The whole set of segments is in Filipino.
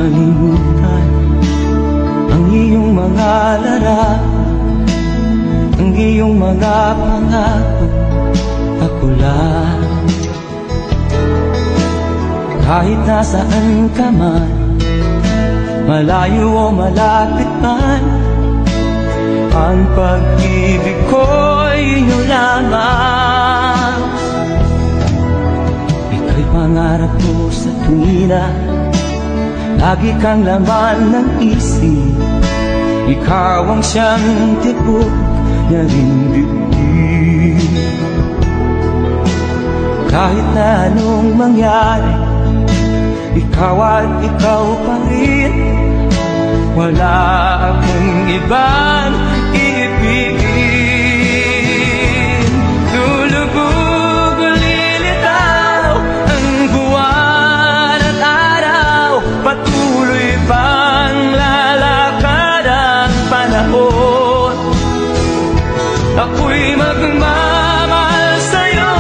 makalimutan ang iyong mga larawan, ang iyong mga pangako. Ako lang, kahit nasaan ka man, malayo o malapit man, ang pag-ibig ko'y inyo lamang. Ika'y pangarap ko sa tuwina, lagi kang laman ng isip. Ikaw ang siyang tibok na dibdib. Kahit na anong mangyari, ikaw at ikaw pa rin. Wala akong ibang iibigin. Lulubog o lilitaw ang buwan at araw, patuloy pang lalakad ang panahon. Ako'y magmamahal sa'yo,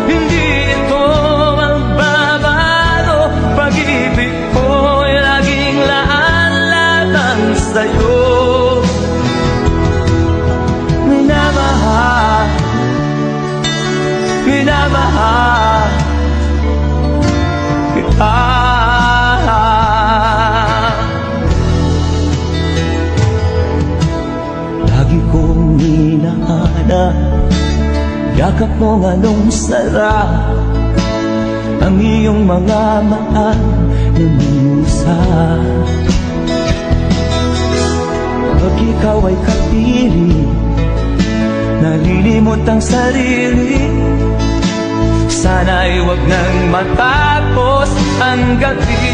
hindi ito magbabago. Pag-ibig ko'y laging laan sa'yo. Minamahal, minamahal kita. Lagi kong hinahanap yakap mo anong sarap, ang iyong mga mahal na musa. Pag ikaw ay kapiling, nalilimot ang sarili. Sana'y wag nang matapos ang gabi.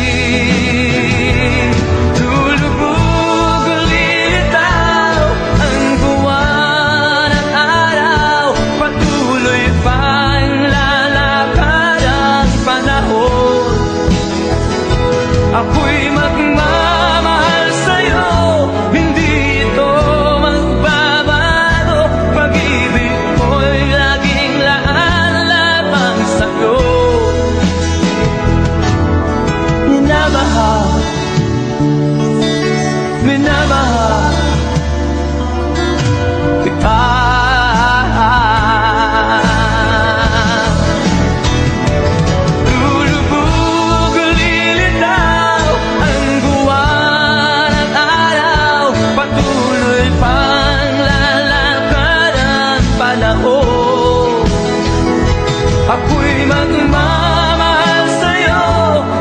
Lulubog o lilitaw ang buwan at araw, patuloy pang lalakad ang panahon. Ako'y magmamahal sa'yo, hindi ito magbabago. Pag-ibig ko'y laging laan lamang sa'yo. Minamahal, minamahal kita. Lulubog o lilitaw ang buwan at araw, patuloy pang lalakad ang panahon. Ako'y magmamahal sa'yo,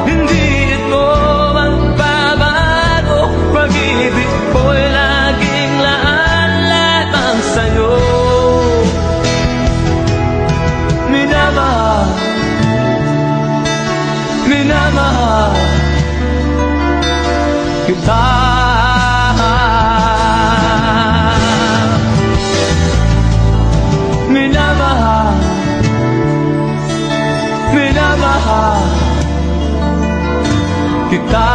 hindi ito magbabago. Pag-ibig ko'y laging laan lamang sa'yo. Minamahal, minamahal kita. Minamahal, minamahal kita.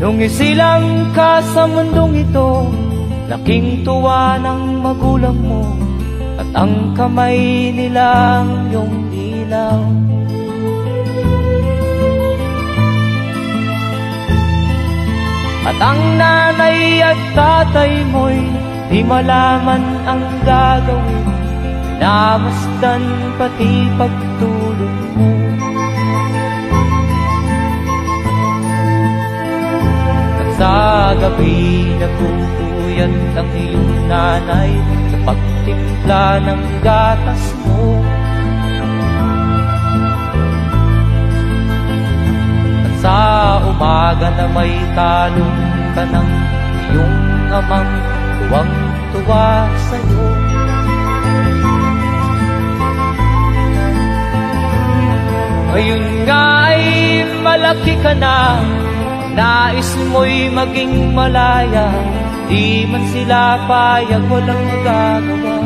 Nung isilang ka sa mundong ito, laking tuwa ng magulang mo, at ang kamay nilang iyong ilaw. At ang nanay at tatay mo'y di malaman ang gagawin, namasdan pati pagtulog mo. Sa gabi nagpupuyat ang iyong nanay sa pagtimpla ng gatas mo. umaga na may talong ka ng iyong amang tuwang-tuwa sa'yo. Ngayon nga ay malaki ka na, nais mo'y maging malaya, di man sila payag, walang magagawa.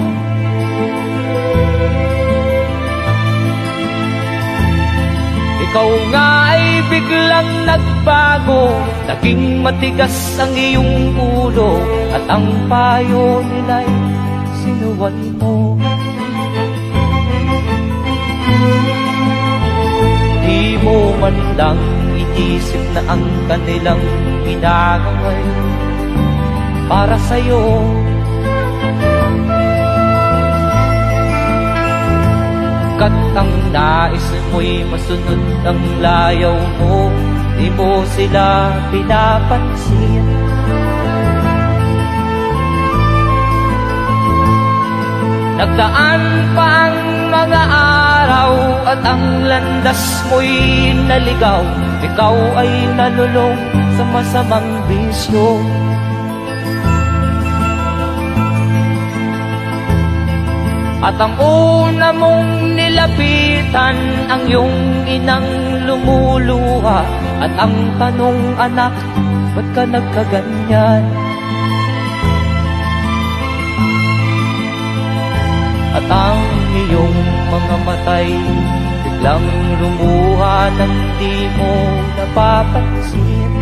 Ikaw nga ay biglang nagbago, naging matigas ang iyong ulo, at ang payo nila'y sinuway mo. Di mo man lang inisip na ang kanilang ginagawa'y para sa'yo. Kat ang nais mo'y masunod ang layaw mo, di mo sila pinapansin. Nagdaan pa ang mga araw at ang landas mo'y naligaw, ikaw ay nalulong sa masamang bisyo. At ang una mong nilapitan, ang iyong inang lumuluha, at ang tanong, anak, ba't ka nagkaganyan? At ang iyong mga matay biglang lumuha nang di mo napapansin.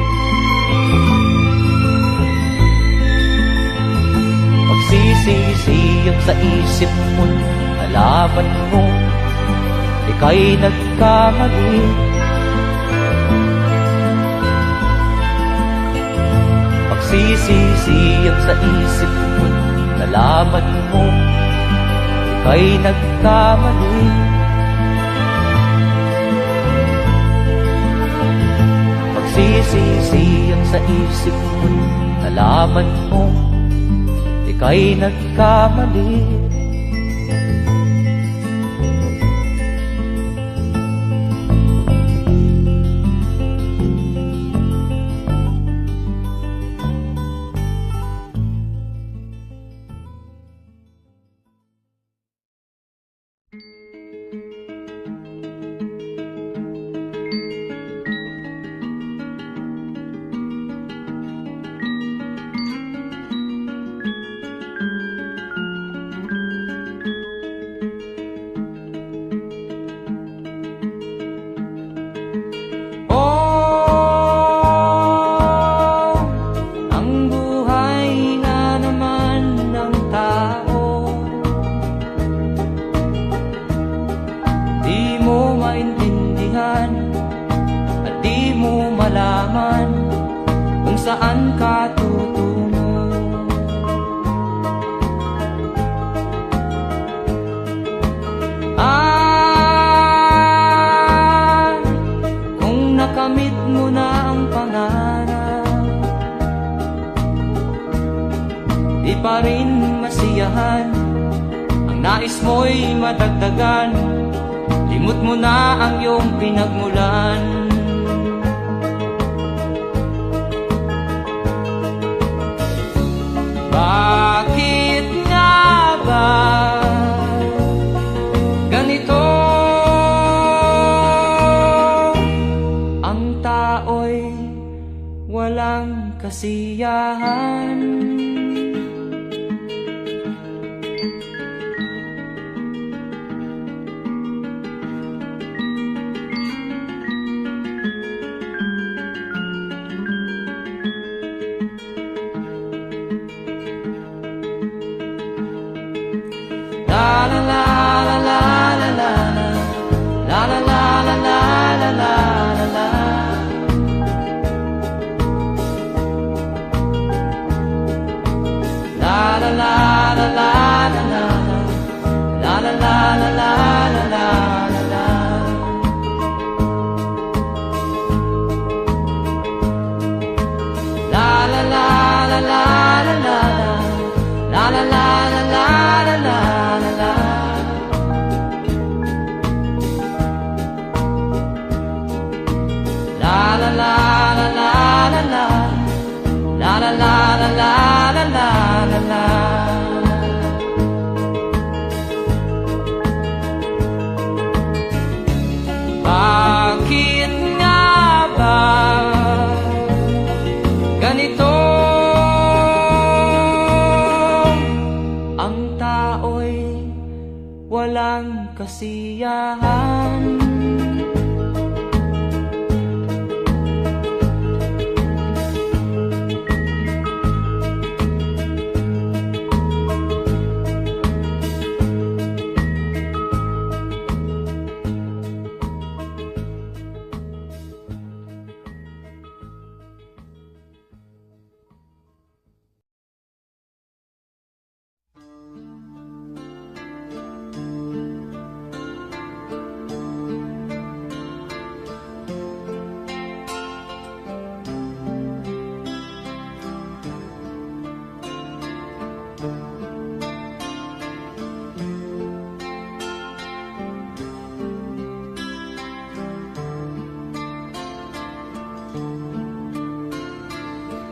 Magsisisiyag sa isip mo, nalaman mo ika'y nagkamali. Magsisisiyag sa isip mo, nalaman mo ika'y nagkamali. Magsisisiyag sa isip mo, nalaman mo ika'y nagkamali. Saan ka tutungo? Kung nakamit mo na ang pangarap, di pa rin masiyahan, ang nais mo'y madagdagan, limot mo na ang iyong pinagmulan. Bakit nga ba ganito? Ang tao'y walang kasiyahan. kasiyahan.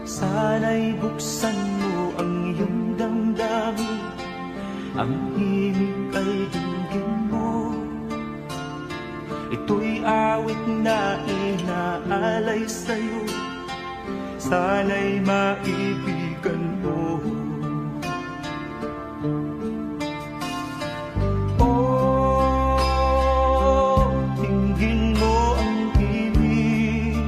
Sana'y buksan mo ang iyong damdamin, ang himig ay dinggin mo. Ito'y awit na inaalay sa'yo, sana'y maibigan mo. Oh, dinggin mo ang himig.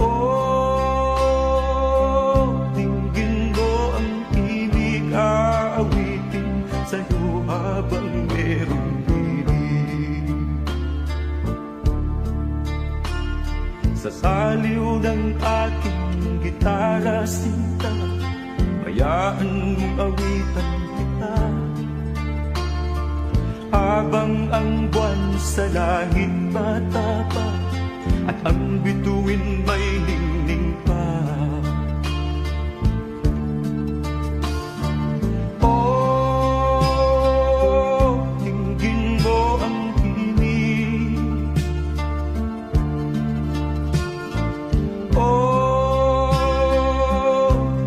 Oh, dinggin mo ang himig, aawitin sa'yo habang merong himig. Sa saliw ng aking gitara, sinta, hayaan mong awitan kita. Habang ang buwan sa langit matapa at ang bituin may ningning pa. Oh, dinggin mo ang himig. Oh,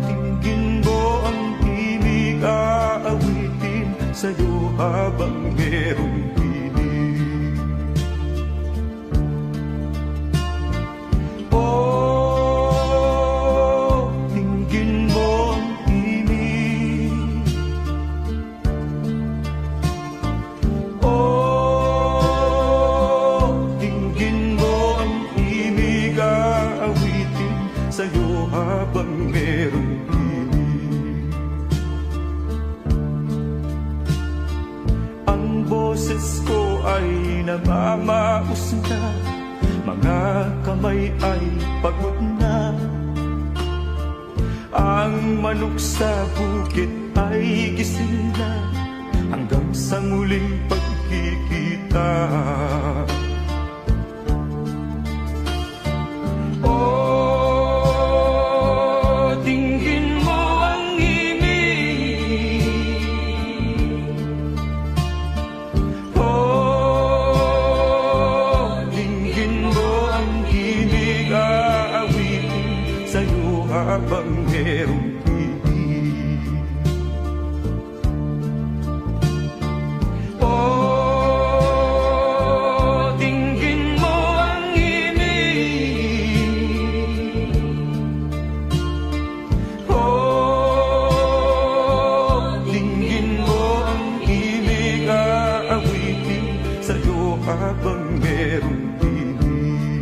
dinggin mo ang himig, aawitin sa'yo habang merong himig. Oh, dinggin mo ang himig. Oh, dinggin mo ang himig, aawitin sa'yo habang merong himig. Ang boses ko ay namamaos na, mga kamay ay pagod na. Ang manok sa bukid ay gising na, hanggang sa muling pagkikita. Oh, dinggin mo ang himig. Oh, dinggin mo ang himig, aawitin sa'yo habang merong himig. Oh, dinggin mo ang himig. Oh, dinggin mo ang himig, aawitin sa'yo habang merong himig.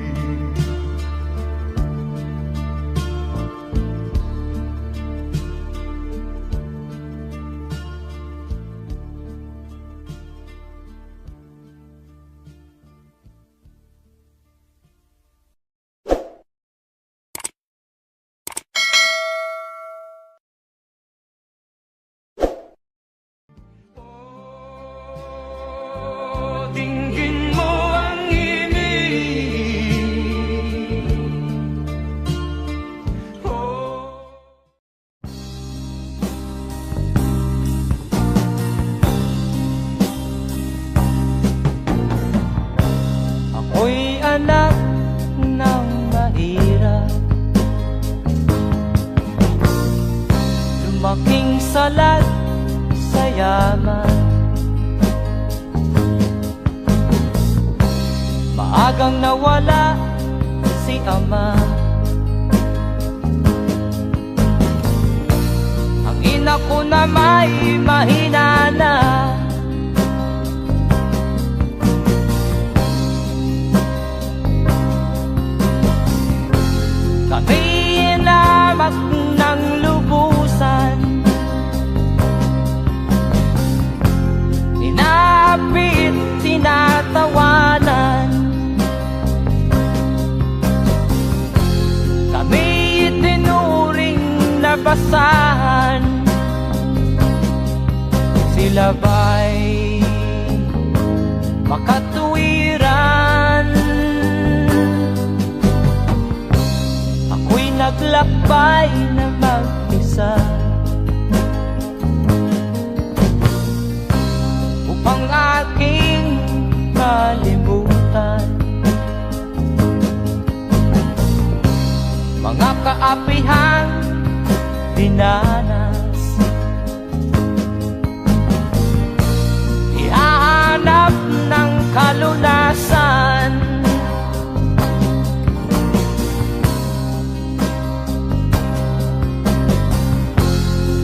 Oh, dinggin mo ang himig. Oh. Ako'y anak ng mahirap, lumaking salat sa yaman. Maagang nawala si ama, ang ina ako na may mahina na. Kami inamak ng lubusan, inapit, tinatawanan. Kami itinuring na basahan, sila ba'y makatuwiran? Ako'y naglakbay na mag-isa upang aking kalimutan mga kaapihang dinanas. Ihahanap ng kalunasan,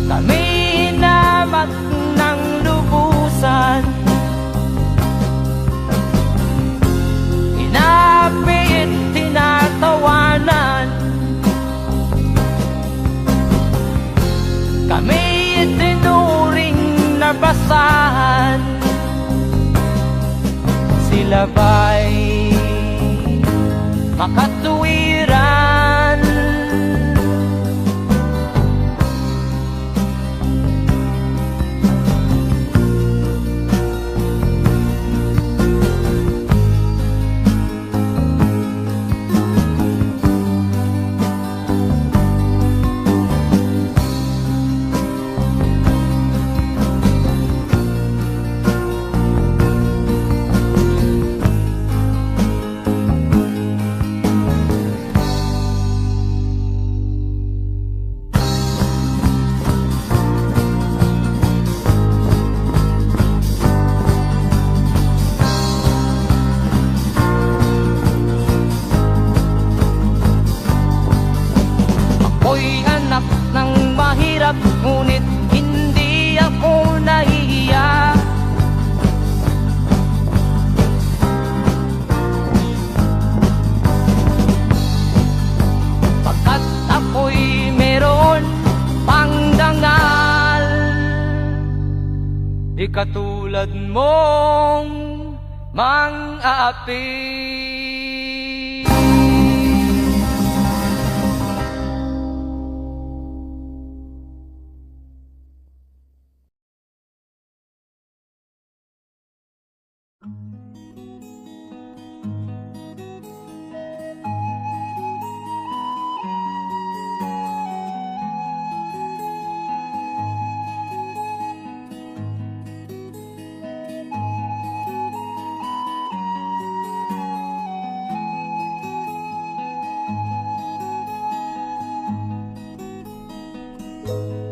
kami hinamak ng lubusan, inapit, tinatawanan. Kami itinuring na basahan, sila ba'y makatuwiran? Ako'y anak ng mahirap, ngunit hindi ako nahihiya. Pagkat ako'y meron pang dangal, di katulad mong mang-aapi.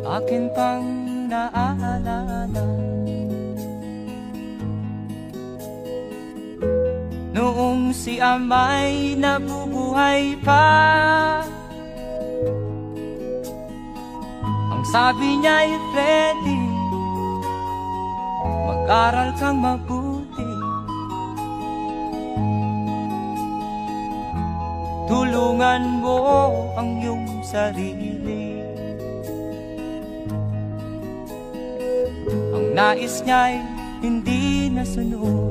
Akin pang naaalala noong si ama'y nabubuhay pa. Ang sabi niya'y, Freddy, mag-aral kang mabuti, tulungan mo ang iyong sarili. Ang nais niya'y hindi nasunod,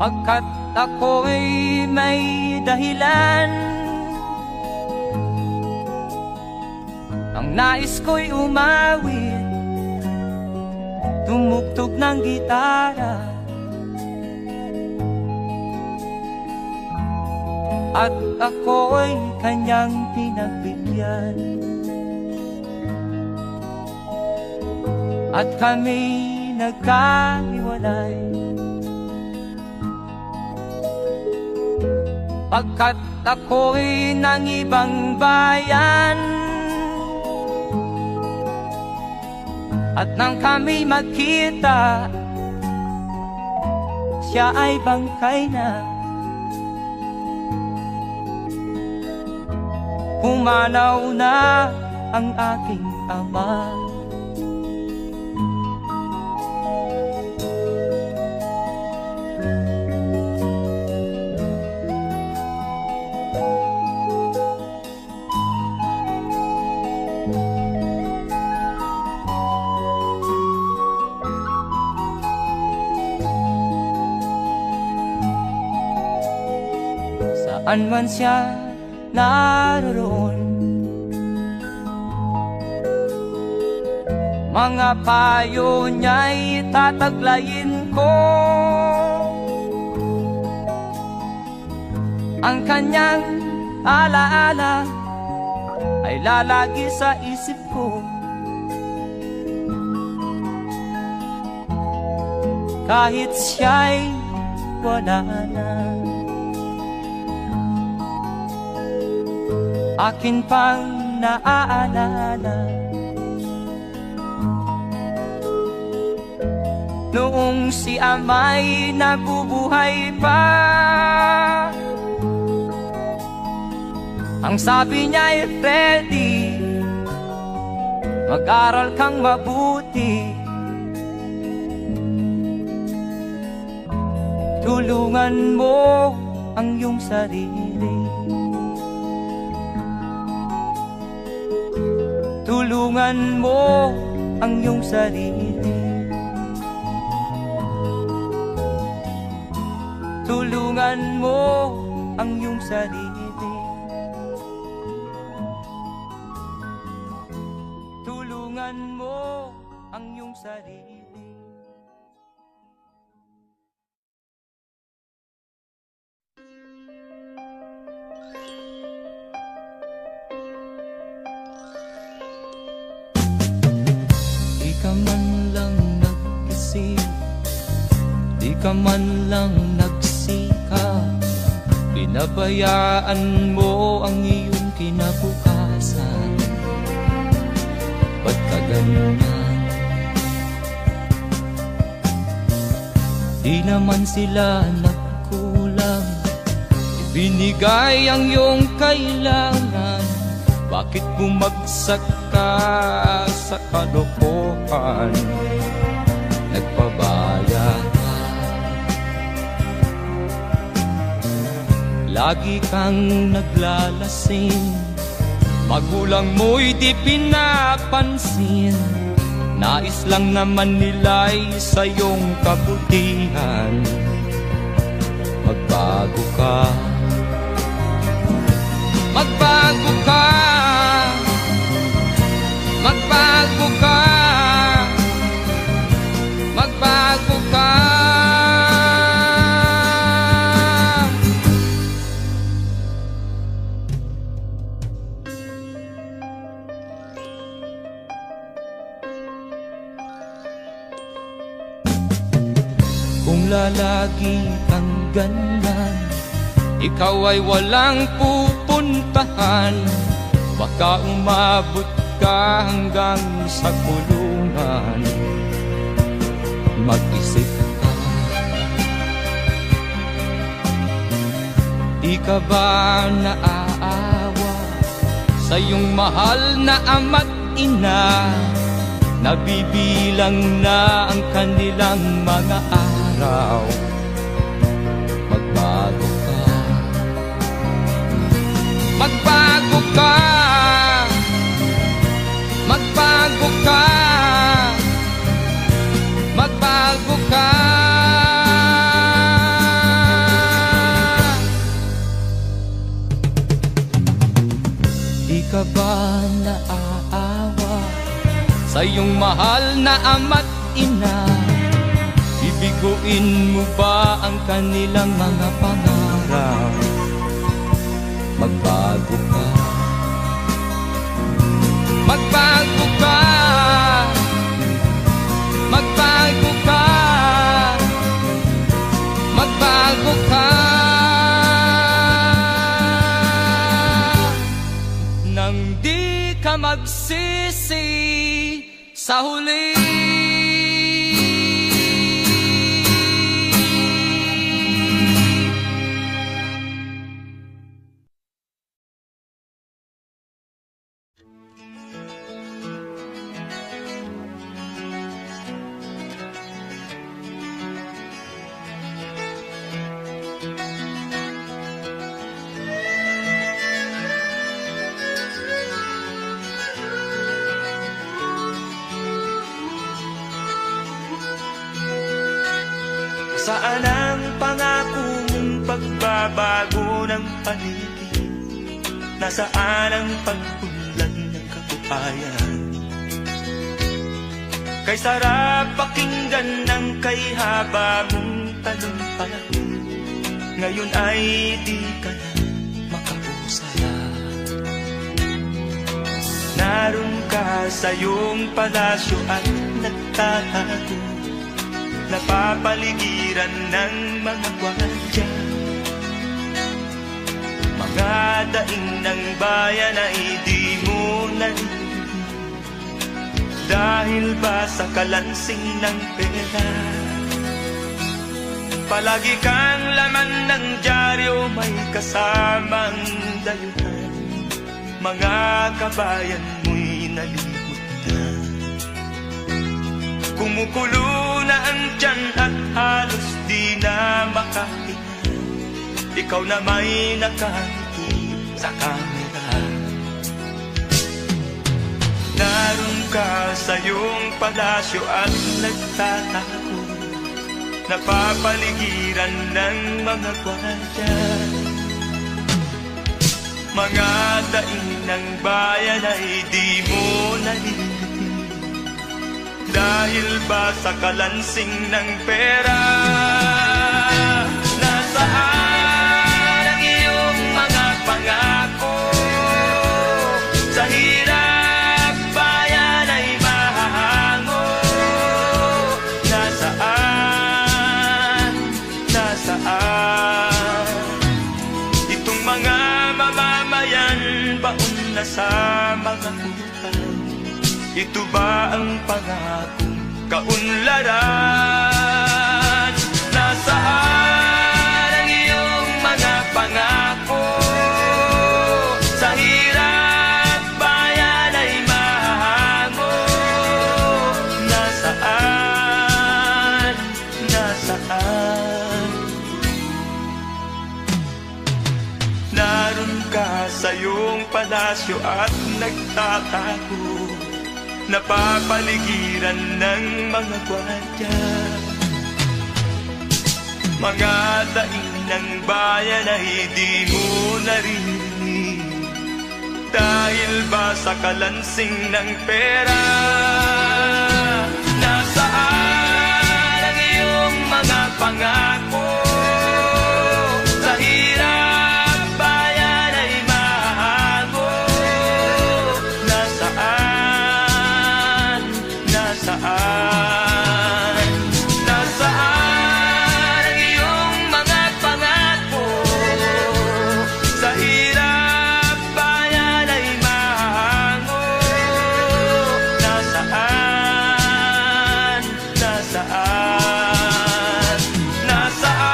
pagkat ako'y may dahilan. Ang nais ko'y umawit, tumugtog ng gitara, at ako'y kanyang pinagbigyan. At kami nagkahiwalay, pagkat ako'y ng ibang bayan. At nang kami magkita, siya ay bangkay na. pumanaw na ang aking ama. Saan man siya naroon, mga payo niya'y tataglayin ko. Ang kanyang alaala ay lalagi sa isip ko. Kahit siya'y wala na, akin pang naaalala noong si ama'y nabubuhay pa. Ang sabi niya'y Freddy, mag-aral kang mabuti, tulungan mo ang iyong sarili. Tulungan mo ang iyong sarili. Tulungan mo ang iyong sarili. Tulungan mo ang iyong sarili. Di ka man lang nag-isip, di ka man lang nagsika, pinabayaan mo ang iyong kinabukasan. Ba't ka ganyan? Di naman sila nagkulang, ibinigay ang iyong kailangan. Bakit bumagsak ka sa kalokohan? Nagpabaya ka, lagi kang naglalasing, magulang mo'y di pinapansin. Nais lang naman nila'y sa iyong kabutihan. Magbago ka, magbago ka, magbago ka, magbago ka. Kung lalagi kang ganyan, ikaw ay walang pupuntahan. Baka umabot ka hanggang sa kulungan. Mag-isip ka, di ka ba naaawa sa iyong mahal na ama't ina? Nabibilang na ang kanilang mga araw. Magbago ka, magbago ka, magbago ka, magbago ka. Di ka ba naaawa sa iyong mahal na ama't ina? Bibiguin mo ba ang kanilang mga pangarap? Magbago ka, magbago ka, magbago ka, magbago ka. Nang di ka magsisi sa huli. Nasaan ang pangako mong pagbabago ng paligid? Nasaan ang pag-unlad ng kabuhayan? Kay sarap pakinggan ng kay haba mong talumpati, ngayon ay di ka na makausala. Naroon ka sa iyong palasyo at nagtatago, napapaligiran ng mga gwardiya. Mga daing ng bayan ay di mo narinig, dahil ba sa kalansing ng pera? Palagi kang laman ng dyaryo, may kasamang dayuhan. Mga kabayan mo'y nalimot na. Kumukulo na ang tiyan at halos di na makahinga. Ikaw na may nakangiti sa kamera. Naroon ka sa iyong palasyo at nagtatago, napapaligiran ng mga gwardiya. Mga daing ng bayan ay di mo narinig, dahil ba sa kalansing ng pera? Nasaan ang iyong mga pangako? Sa hirap bayan ay mahahango. Nasaan? Nasaan? Itong mga mamamayan, baon na sa mga utang. Ito ba ang pangakong kaunlaran? Nasaan ang iyong mga pangako? Sa hirap bayan ay mahango. Nasaan? Nasaan? Naroon ka sa iyong palasyo at nagtatago, napapaligiran ng mga gwardiya. Mga daing ng bayan ay di mo narinig, dahil ba sa kalansing ng pera? Nasaan ang iyong mga pangako? Sa hirap bayan ay mahago. Nasaan? Nasaan? Nasaan ang iyong mga pangako? Sa hirap bayan ay mahango. Nasaan? Nasaan? Nasaan?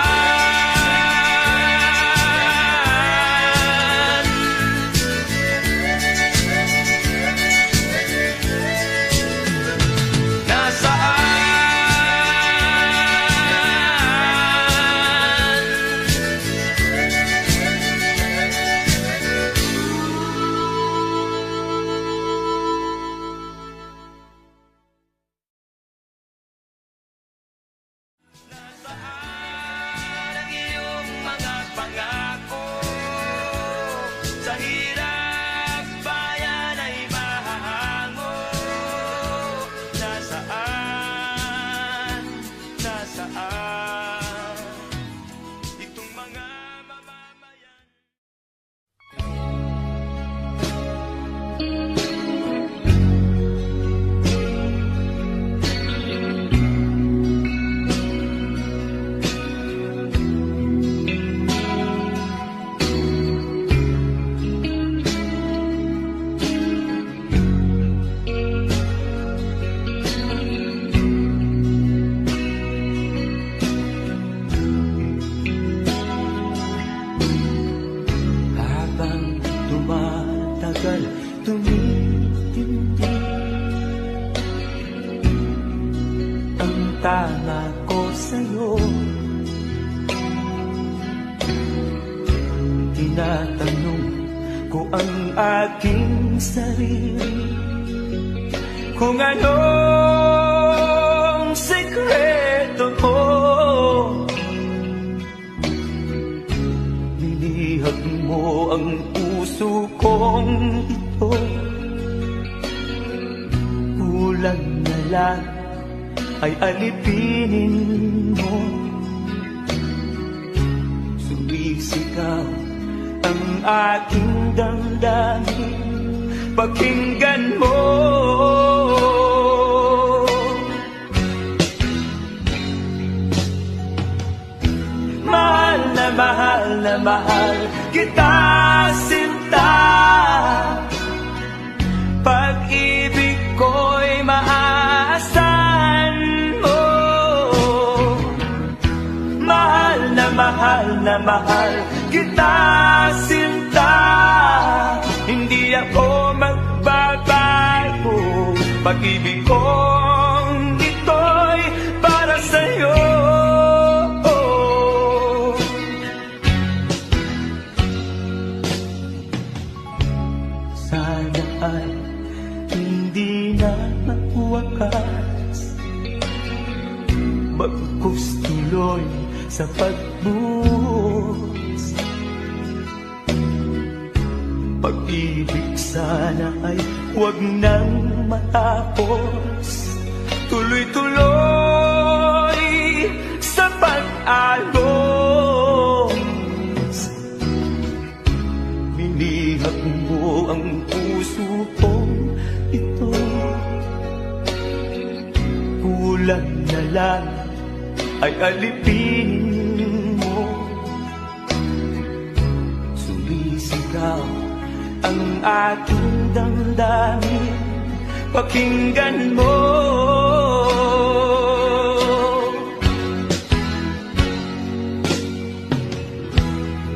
Nasaan ang iyong mga pangako? Sa hirap bayan ay mahahango. Nasaan? Nasaan? Itong mga mamamayan. Habang tumatagal, tumitindi ang tama ko sa'yo. Tinatanong ko ang aking sarili kung anong sekreto ko. mo ang puso kong ito. Kulang na lang ay alipinin mo. Sumisigaw ang aking damdamin, pakinggan mo. Mahal na mahal na mahal kita, sinta. Pag-ibig ko'y maaasahan mo. Mahal na mahal kita, sinta. Hindi ako magbabago. Pag-ibig kong ito'y para sa'yo. Sana ay hindi na magwakas, bagkus tuloy sa pagbuhos. Pag-ibig sana ay huwag nang matapos, tuloy-tuloy sa pag-alos. Binihag mo ang puso kong ito. Kulang na lang ay alipinin mo. Sumisigaw ang aking damdamin, pakinggan mo.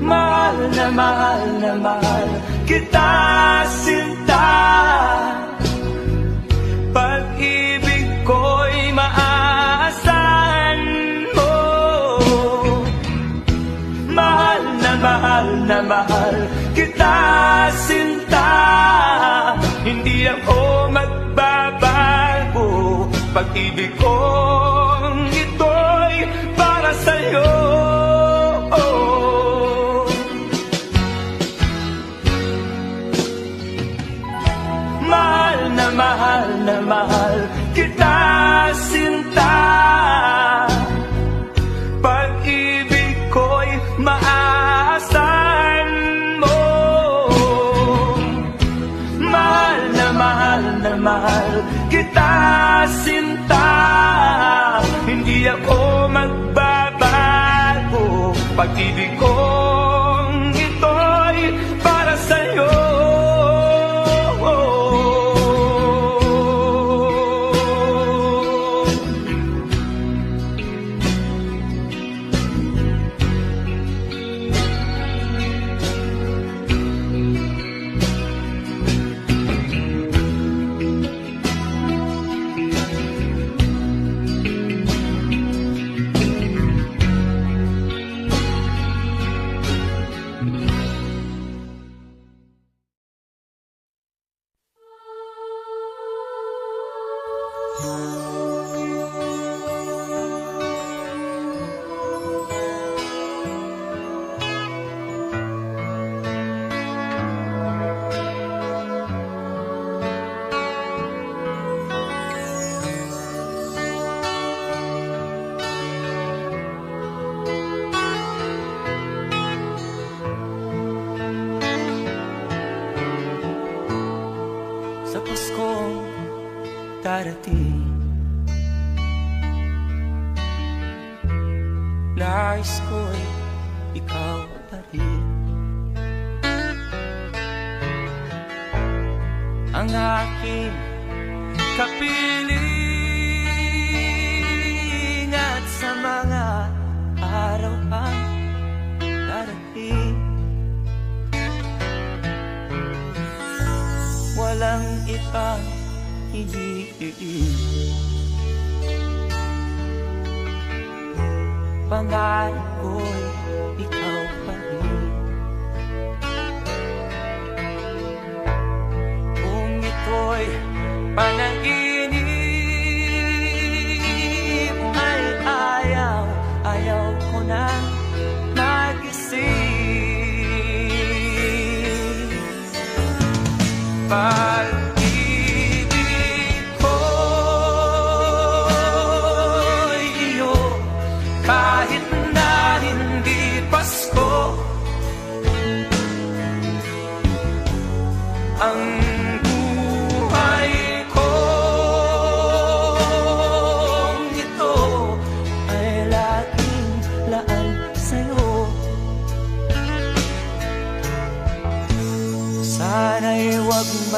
Mahal na mahal kita, sinta. Pag-ibig ko'y maaasahan mo. Mahal na mahal kita, sinta. Hindi ako magbabago. Pag-ibig kong ito'y para sa'yo. Mahal na mahal kita, sinta. Pag-ibig ko'y maaasahan mo. Mahal na mahal kita, sinta. Hindi ako magbabago. Pag-ibig kong ito'y para sa'yo. Sa Paskong darating, nais ko'y ikaw pa rin ang aking kapiling, at sa mga araw ang darating, walang ibang hinihiling. Pangarap ko'y ikaw pa rin. Kung ito'y panaginip, ay ayaw ko na magising.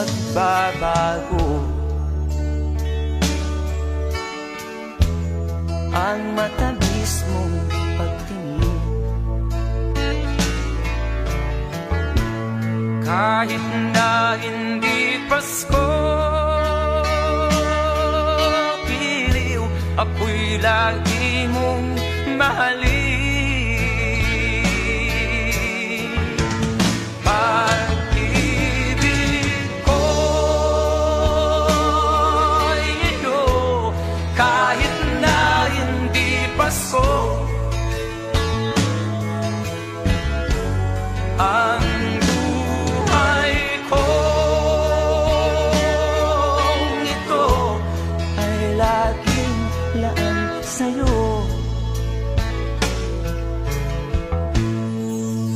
magbabago. Ang matamis mong pagtingin, kahit na hindi Pasko, piliw ako'y lagi mong mahalin. Pag-ibig ko'y iyo, kahit na hindi Pasko. Ang buhay kong ito ay laging laan sa'yo.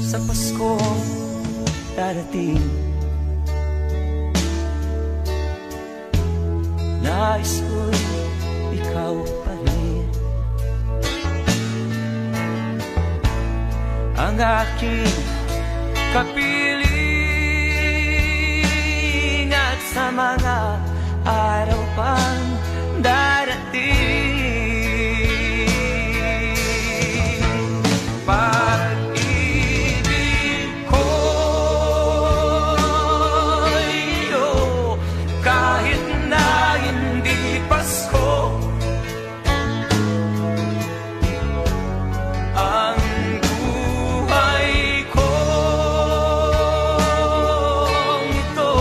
Sa Paskong darating, nais ko'y ikaw pa rin ang aking kapiling, at sa mga araw pang darating. Pag-ibig ko'y iyo, kahit na hindi Pasko. Ang buhay kong ito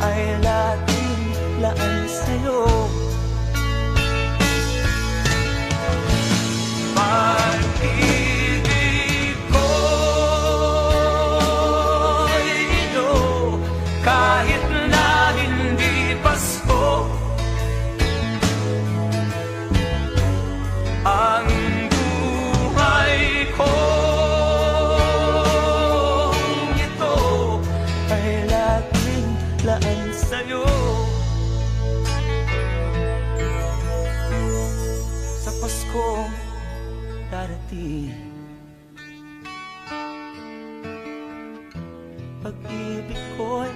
ay laging laan sa'yo. Pag-ibig ko'y iyo, kahit na hindi Pasko. Ang buhay kong ito ay laging laan sa'yo. Sa Paskong darating, pag-ibig ko'y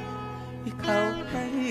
ikaw pa rin.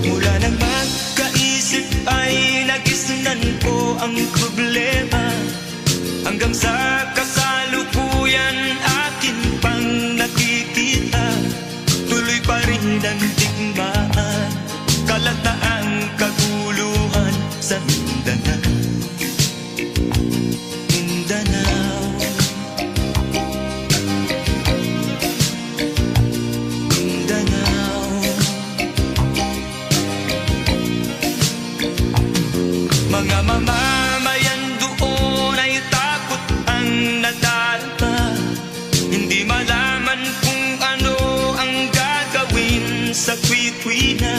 Mula nang magkaisip ay nagisnan ko ang problema, hanggang sa kasalukuyan akin pang nakikita. Tuloy pa rin ang digmaan, kalataang kaguluhan sa Mindanao. Mindanao, Mindanao. Mga mamamayan doon ay takot ang nadalpa, hindi malaman kung ano ang gagawin sa kwit-kwina.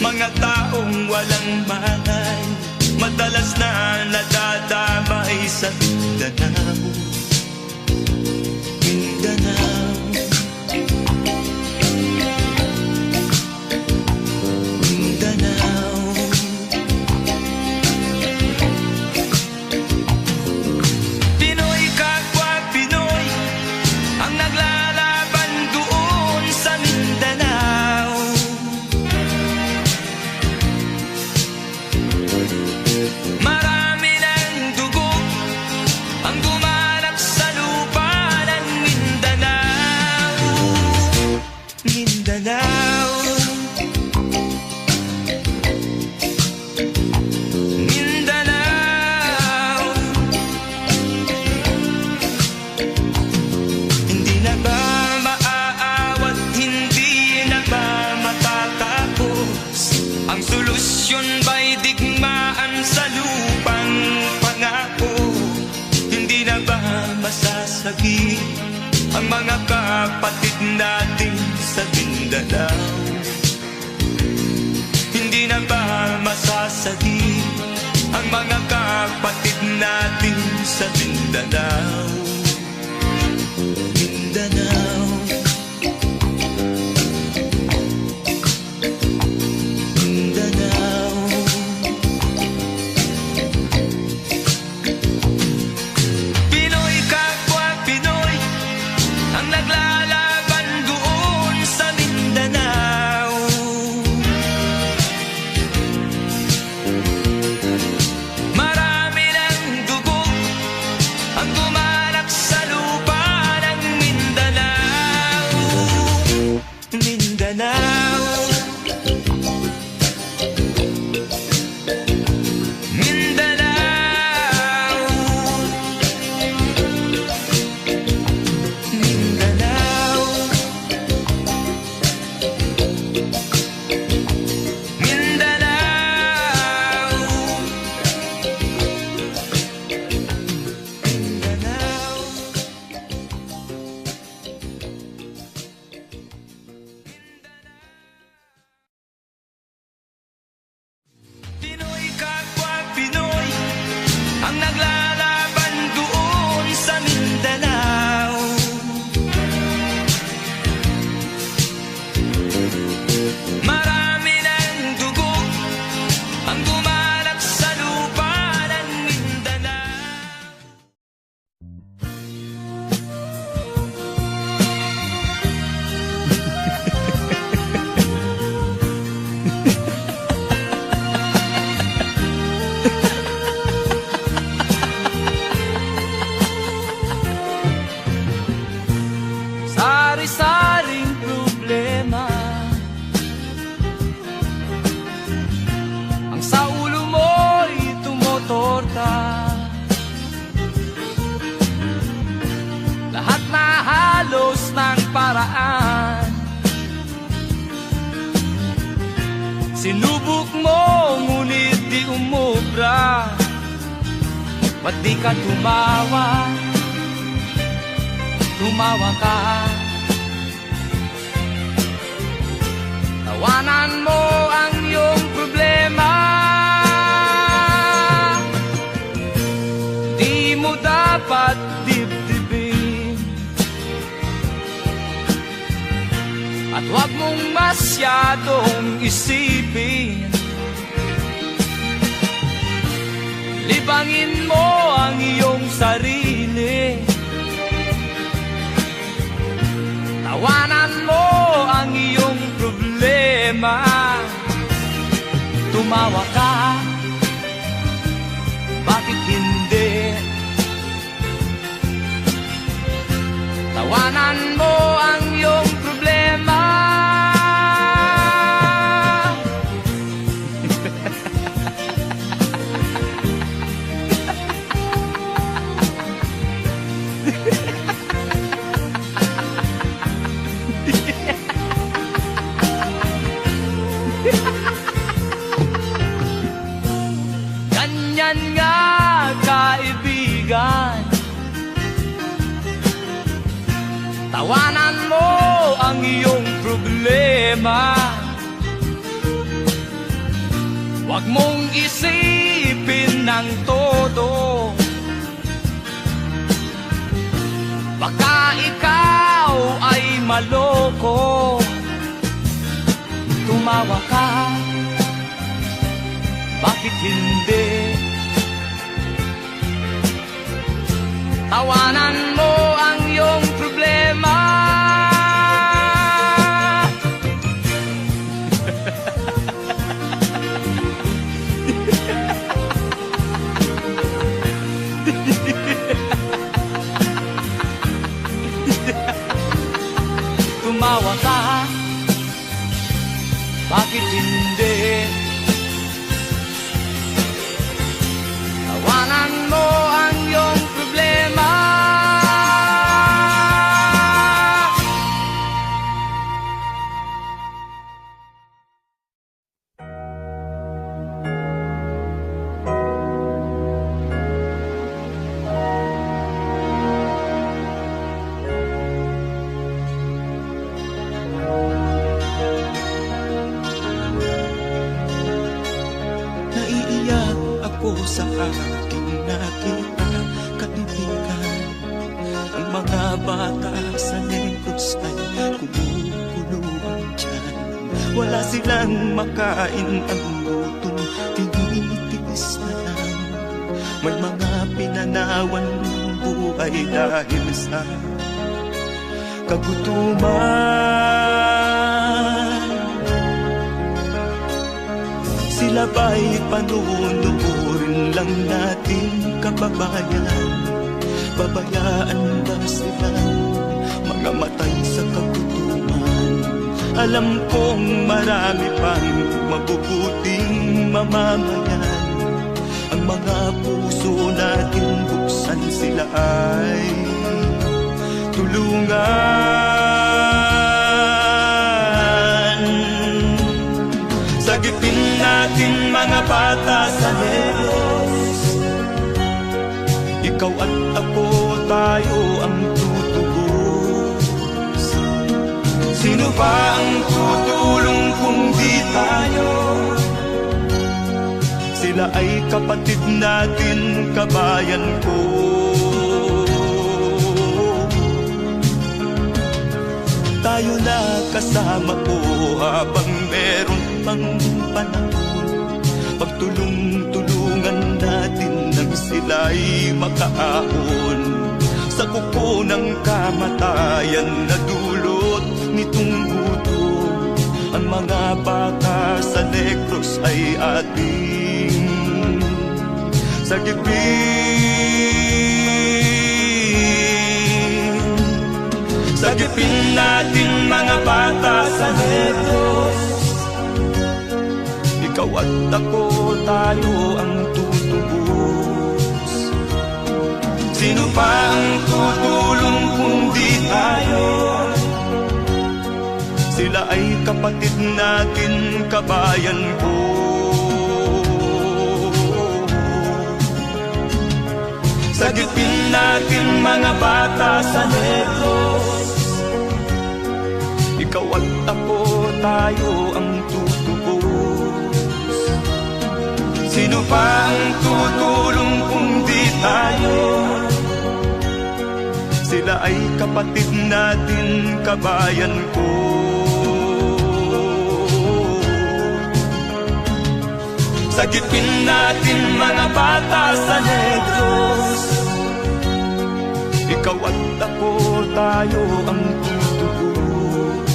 Mga taong walang malay, madalas na nadadamay sa Mindanao. Mindanao, Mindanao. Pinoy kapwa Pinoy ang naglalaban doon sa Mindanao. Marami ng dugo ang dumarap sa lupa ng Mindanao. kapatid natin sa Mindanao? Hindi na ba masasagi ang mga kapatid natin sa Mindanao? Mindanao, Mindanao. Pinoy kapwa Pinoy ang naglalaban doon sa Mindanao. Marami ng dugo ang dumalak sa lupa ng Mindanao. Mindanao, Mindanao, Mindanao, Mindanao, Mindanao. Pinoy kapwa Pinoy ang naglalaban doon sa Mindanao. Marami ng dugo ang dumalak sa lupa ng Mindanao. Sari-saring problema ang sa ulo mo'y tumotorta. Lahat na halos ng paraan sinubok mo, ngunit di umubra. Ba't di ka tumawa? Tumawa ka. Tawanan mo ang iyong problema. Di mo dapat dibdibin, at huwag mong masyadong isipin. Libangin mo ang iyong sarili. Tawanan mo ang iyong problema. Tumawa ka, bakit hindi? Tawanan mo ang iyong problema. Ganyan nga, kaibigan. Tawanan mo ang iyong problema. Huwag mong isipin ng todo. Baka ikaw ay maloko. Tumawa ka, bakit hindi? Tawanan mo ang iyong problema. Tumawa ka, bakit hindi? Tawanan mo ang iyong problema. sa aking nakita, kaibigan. Ang mga bata sa Negros ay kumukuluan dyan. Wala silang makain, ang gutom tinitiis na lang. May mga pinanawan ng buhay dahil sa kagutuman. Sila ba'y panunurin lang nating kababayan? Babayaan ba silang mga matay sa kagutuman? Alam kong marami pang mabubuting mamamayan. Ang mga puso natin buksan, sila ay tulungan. Sagipin natin mga bata sa Negros. Ikaw at ako, tayo ang tutubos. Sino ba ang tutulong kung di tayo? Sila ay kapatid natin, kabayan ko. Tayo na kasama ko habang meron pang panahon. Pagtulong-tulungan natin nang sila'y makaahon sa kuko ng kamatayan na dulot nitong gutom. Ang mga bata sa Negros ay ating sagipin. Sagipin natin mga bata sa Negros. Ikaw at ako, tayo ang tutubos. Sino pa ang tutulong kung di tayo? Sila ay kapatid natin, kabayan ko. Sagipin natin mga bata sa Negros. Ikaw at ako, tayo ang tutubos. Sino pa ang tutulong kung di tayo? Sila ay kapatid natin, kabayan ko. Sagipin natin mga bata sa Negros. Ikaw at ako, tayo ang tutubos.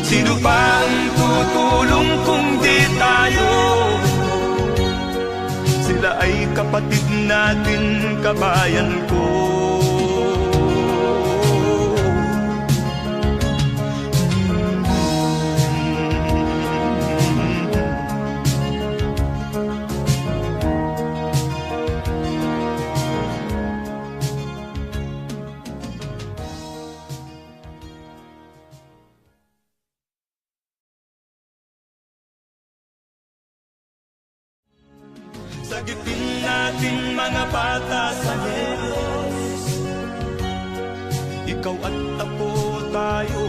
Sino pa ang tutulong kung di tayo? Sila ay kapatid natin, kabayan ko. Sagipin natin mga bata sa Negros. Ikaw at ako, tayo